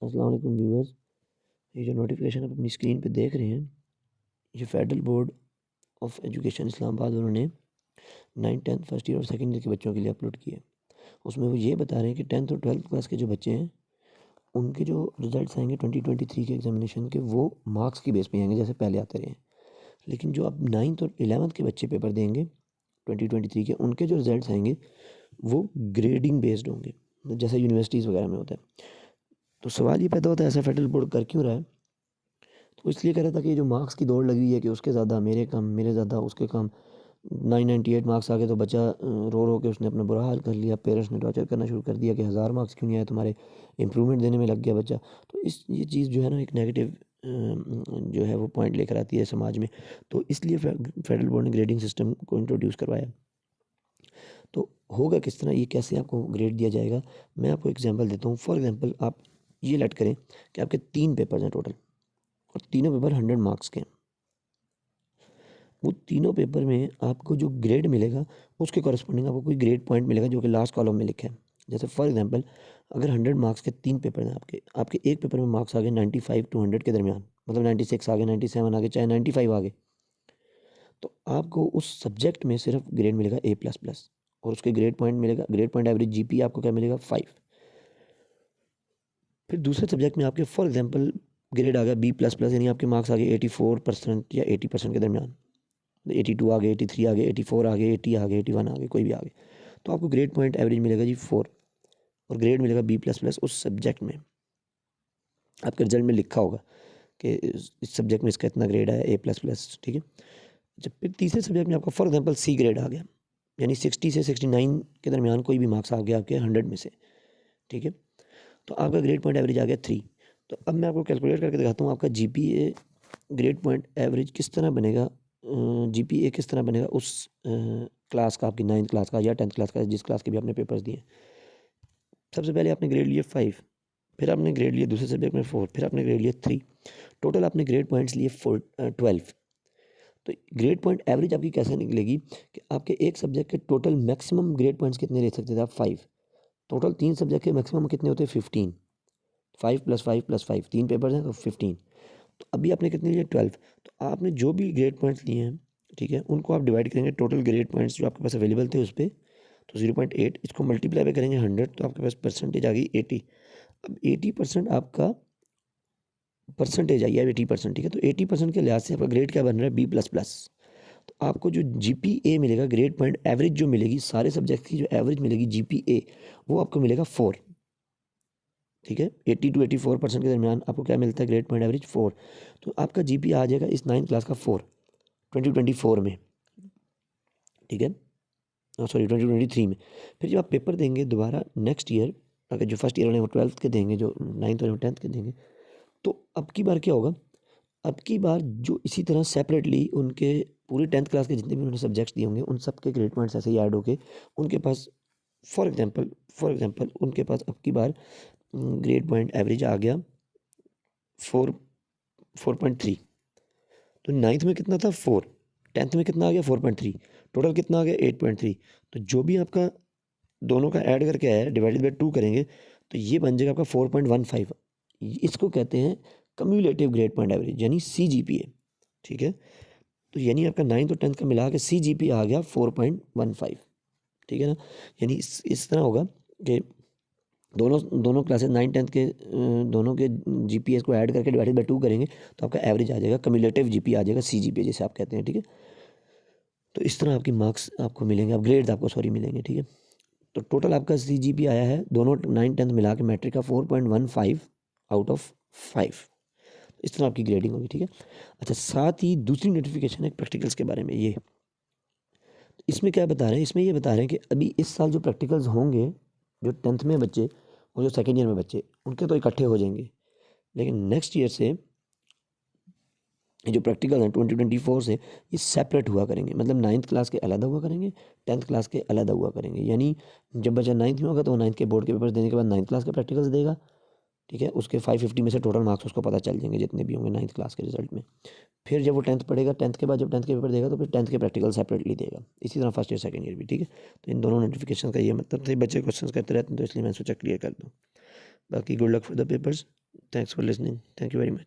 अस्सलाम वालेकुम व्यूअर्स। ये जो नोटिफिकेशन आप अपनी स्क्रीन पे देख रहे हैं, ये federal board of education Islamabad उन्होंने 9th 10th फर्स्ट ईयर और सेकंड ईयर के बच्चों के लिए अपलोड किया है। उसमें वो ये बता रहे हैं कि 10th और 12th क्लास के जो बच्चे हैं, उनके जो रिजल्ट्स आएंगे 2023 के एग्जामिनेशन के, वो मार्क्स की बेस पे आएंगे जैसे पहले आते रहे हैं। लेकिन जो अब 9th और 11th के बच्चे पेपर देंगे 2023 के, उनके जो रिजल्ट्स आएंगे वो ग्रेडिंग बेस्ड होंगे, जैसे यूनिवर्सिटीज़ वगैरह में होता है। तो सवाल ये पैदा होता है, ऐसा फेडरल बोर्ड कर क्यों रहा है? तो इसलिए कह रहा था कि ये जो मार्क्स की दौड़ लगी हुई है कि उसके ज़्यादा मेरे कम, मेरे ज़्यादा उसके कम, 998 मार्क्स आ गए तो बच्चा रो रो के उसने अपना बुरा हाल कर लिया। पेरेंट्स ने टॉर्चर करना शुरू कर दिया कि 1000 मार्क्स क्यों नहीं आए तुम्हारे, इम्प्रूवमेंट देने में लग गया बच्चा। तो ये चीज़ जो है ना, एक नेगेटिव जो है वो पॉइंट लेकर आती है समाज में। तो इसलिए फेडरल बोर्ड ने ग्रेडिंग सिस्टम को इंट्रोड्यूस करवाया। तो होगा किस तरह, ये कैसे आपको ग्रेड दिया जाएगा, मैं आपको एग्जाम्पल देता हूँ। फॉर एग्जाम्पल आप ये लेट करें कि आपके 3 पेपर्स हैं टोटल, और तीनों पेपर 100 मार्क्स के हैं। वो तीनों पेपर में आपको जो ग्रेड मिलेगा उसके कॉरस्पॉन्डिंग आपको कोई ग्रेड पॉइंट मिलेगा जो कि लास्ट कॉलम में लिखा है। जैसे फॉर एग्जांपल, अगर 100 मार्क्स के 3 पेपर हैं आपके आपके एक पेपर में मार्क्स आ गए 95 to 100 के दरमियान, मतलब 96 आ गए, 97 आ गए, चाहे 95 आ गए, तो आपको उस सब्जेक्ट में सिर्फ ग्रेड मिलेगा A++। और उसके ग्रेड पॉइंट मिलेगा, ग्रेड पॉइंट एवरेज GP आपको क्या मिलेगा, 5। फिर दूसरे सब्जेक्ट में आपके फॉर एग्जांपल ग्रेड आ गया B++, यानी आपके मार्क्स आ गए 84% या 80% के दरमियान, 82 आ गए, 83 आ गए, 84 आ गए, 80 आ गए, 81 आ गए, कोई भी आ गए, तो आपको ग्रेड पॉइंट एवरेज मिलेगा जी 4, और ग्रेड मिलेगा B++ उस सब्जेक्ट में। आपके रिजल्ट में लिखा होगा कि इस सब्जेक्ट में इसका इतना ग्रेड है A++, ठीक है। जब फिर तीसरे सब्जेक्ट में आपका फॉर एग्जांपल C ग्रेड आ गया, यानी 60 से 69 के दरमियान कोई भी मार्क्स आ गया आपके 100 में से, ठीक है, तो आपका ग्रेड पॉइंट एवरेज आ गया 3। तो अब मैं आपको कैलकुलेट करके दिखाता हूँ आपका GPA ग्रेड पॉइंट एवरेज किस तरह बनेगा, GPA किस तरह बनेगा उस क्लास का, आपकी 9th क्लास का या 10th क्लास का, जिस क्लास के भी आपने पेपर्स दिए। सबसे पहले आपने ग्रेड लिए 5, फिर आपने ग्रेड लिए दूसरे सब्जेक्ट में 4, फिर आपने ग्रेड लिए 3, टोटल आपने ग्रेड पॉइंट्स लिए 12। तो ग्रेड पॉइंट एवरेज आपकी कैसे निकलेगी कि आपके एक सब्जेक्ट के टोटल मैक्सिमम ग्रेड पॉइंट्स कितने ले सकते थे आप, 5। टोटल 3 सब्जेक्ट के मैक्सिमम कितने होते हैं, 15। 5 + 5 + 5, 3 पेपर्स हैं तो 15। तो अभी आपने कितने लिए, 12। तो आपने जो भी ग्रेड पॉइंट्स लिए हैं, ठीक है, उनको आप डिवाइड करेंगे टोटल ग्रेड पॉइंट्स जो आपके पास अवेलेबल थे उस पर, तो 0.8, इसको मल्टीप्लाई पे करेंगे 100, तो आपके पास परसेंटेज आ गई 80। अब 80% आपका परसेंटेज आई है 80%, ठीक है, तो 80% के लिहाज से आपका ग्रेड क्या बन रहा है, B++। तो आपको जो GPA मिलेगा, ग्रेड पॉइंट एवरेज जो मिलेगी, सारे सब्जेक्ट की जो एवरेज मिलेगी GPA, वो आपको मिलेगा 4, ठीक है। 80 to 84% के दरमियान आपको क्या मिलता है, ग्रेड पॉइंट एवरेज 4। तो आपका GPA आ जाएगा इस 9th क्लास का 4 2024 में, ठीक है, सॉरी 2023 में। फिर जब आप पेपर देंगे दोबारा नेक्स्ट ईयर, अगर जो फर्स्ट ईयर वाले वो 12th के देंगे, जो 9th वाले वो 10th के देंगे, तो अब की बार क्या होगा, अब की बार जो इसी तरह सेपरेटली उनके पूरी 10th क्लास के जितने भी उन्होंने सब्जेक्ट्स दिए होंगे, उन सब के ग्रेड पॉइंट्स ऐसे ही ऐड होके उनके पास, फॉर एग्जांपल उनके पास अब की बार ग्रेड पॉइंट एवरेज आ गया 4.3। तो 9th में कितना था, 4, 10th में कितना आ गया, 4.3, टोटल कितना आ गया, 8.3। तो जो भी आपका दोनों का ऐड करके आया है डिवाइडेड बाई 2 करेंगे तो ये बन जाएगा आपका 4.15। इसको कहते हैं कम्युलेटिव ग्रेड पॉइंट एवरेज, यानी CGPA, ठीक है। तो यानी आपका 9th और 10th का मिला के CGPA आ गया 4.15, ठीक है ना। यानी इस तरह होगा कि दोनों दोनों क्लासेस 9 10 के दोनों के GPA को ऐड करके डिवाइडेड बाई 2 करेंगे तो आपका एवरेज आ जाएगा, कम्युलेटिव GPA आ जाएगा, CGPA जिसे आप कहते हैं, ठीक है। तो इस तरह आपकी मार्क्स आपको मिलेंगे, आप ग्रेड्स आपको सॉरी मिलेंगे, ठीक है। तो टोटल आपका CGPA आया है दोनों 9 10 मिला के मैट्रिक का 4.15 आउट ऑफ 5। इस तरह आपकी ग्रेडिंग होगी, ठीक है। अच्छा, साथ ही दूसरी नोटिफिकेशन है प्रैक्टिकल्स के बारे में। ये इसमें क्या बता रहे हैं, इसमें ये बता रहे हैं कि अभी इस साल जो प्रैक्टिकल्स होंगे, जो 10th में बच्चे और जो सेकेंड ईयर में बच्चे, उनके तो इकट्ठे हो जाएंगे, लेकिन नेक्स्ट ईयर से ये जो प्रैक्टिकल हैं 2024 से ये सेपरेट हुआ करेंगे। मतलब 9th क्लास के अलग हुआ करेंगे, 10th क्लास के अलग हुआ करेंगे। यानी जब बच्चा 9th में होगा तो वो 9th के बोर्ड के पेपर्स देने के बाद 9th क्लास के प्रैक्टिकल्स देगा, ठीक है। उसके 550 में से टोटल मार्क्स उसको पता चल जाएंगे जितने भी होंगे 9th क्लास के रिजल्ट में। फिर जब वो 10th पढ़ेगा, 10th के बाद जब 10th के पेपर देगा तो फिर 10th के प्रैक्टिकल सेपरेटली देगा। इसी तरह फर्स्ट ईयर सेकंड ईयर भी, ठीक है। तो इन दोनों नोटिफिकेशन का ये मतलब था, बच्चे क्वेश्चन करते रहते हैं तो इसलिए मैंने सोचा क्लियर कर दूँ। बाकी good luck for the papers. Thanks for listening, thank you very much.